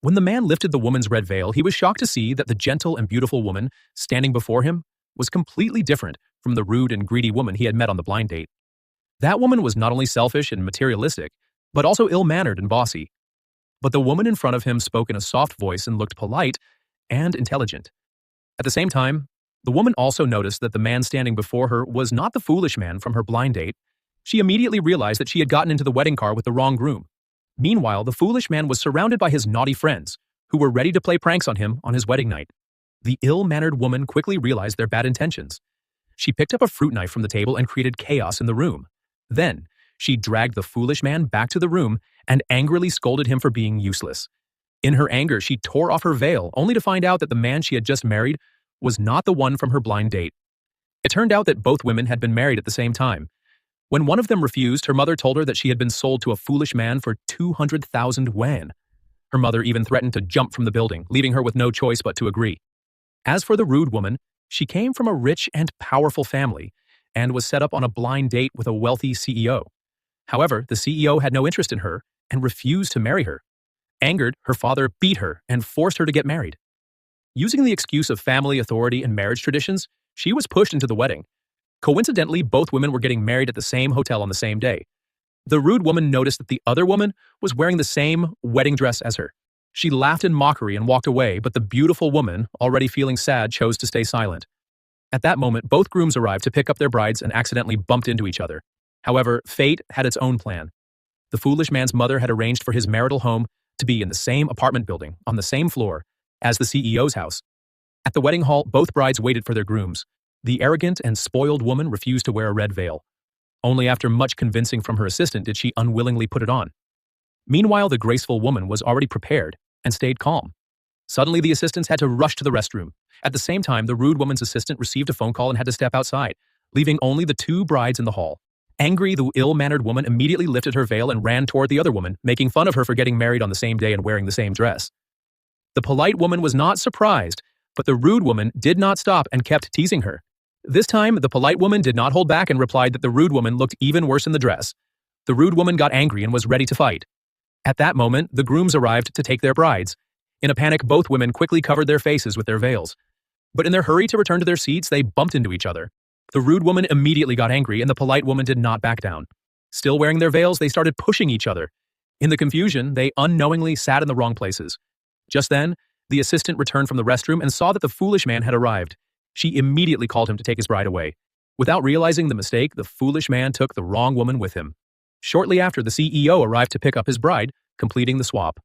When the man lifted the woman's red veil, he was shocked to see that the gentle and beautiful woman standing before him was completely different from the rude and greedy woman he had met on the blind date. That woman was not only selfish and materialistic, but also ill-mannered and bossy. But the woman in front of him spoke in a soft voice and looked polite and intelligent. At the same time, the woman also noticed that the man standing before her was not the foolish man from her blind date. She immediately realized that she had gotten into the wedding car with the wrong groom. Meanwhile, the foolish man was surrounded by his naughty friends, who were ready to play pranks on him on his wedding night. The ill-mannered woman quickly realized their bad intentions. She picked up a fruit knife from the table and created chaos in the room. Then, she dragged the foolish man back to the room and angrily scolded him for being useless. In her anger, she tore off her veil, only to find out that the man she had just married was not the one from her blind date. It turned out that both women had been married at the same time. When one of them refused, her mother told her that she had been sold to a foolish man for 200,000 yuan. Her mother even threatened to jump from the building, leaving her with no choice but to agree. As for the rude woman, she came from a rich and powerful family and was set up on a blind date with a wealthy CEO. However, the CEO had no interest in her and refused to marry her. Angered, her father beat her and forced her to get married. Using the excuse of family authority and marriage traditions, she was pushed into the wedding. Coincidentally, both women were getting married at the same hotel on the same day. The rude woman noticed that the other woman was wearing the same wedding dress as her. She laughed in mockery and walked away, but the beautiful woman, already feeling sad, chose to stay silent. At that moment, both grooms arrived to pick up their brides and accidentally bumped into each other. However, fate had its own plan. The foolish man's mother had arranged for his marital home to be in the same apartment building, on the same floor, as the CEO's house. At the wedding hall, both brides waited for their grooms. The arrogant and spoiled woman refused to wear a red veil. Only after much convincing from her assistant did she unwillingly put it on. Meanwhile, the graceful woman was already prepared and stayed calm. Suddenly, the assistants had to rush to the restroom. At the same time, the rude woman's assistant received a phone call and had to step outside, leaving only the two brides in the hall. Angry, the ill-mannered woman immediately lifted her veil and ran toward the other woman, making fun of her for getting married on the same day and wearing the same dress. The polite woman was not surprised, but the rude woman did not stop and kept teasing her. This time, the polite woman did not hold back and replied that the rude woman looked even worse in the dress. The rude woman got angry and was ready to fight. At that moment, the grooms arrived to take their brides. In a panic, both women quickly covered their faces with their veils. But in their hurry to return to their seats, they bumped into each other. The rude woman immediately got angry, and the polite woman did not back down. Still wearing their veils, they started pushing each other. In the confusion, they unknowingly sat in the wrong places. Just then, the assistant returned from the restroom and saw that the foolish man had arrived. She immediately called him to take his bride away. Without realizing the mistake, the foolish man took the wrong woman with him. Shortly after, the CEO arrived to pick up his bride, completing the swap.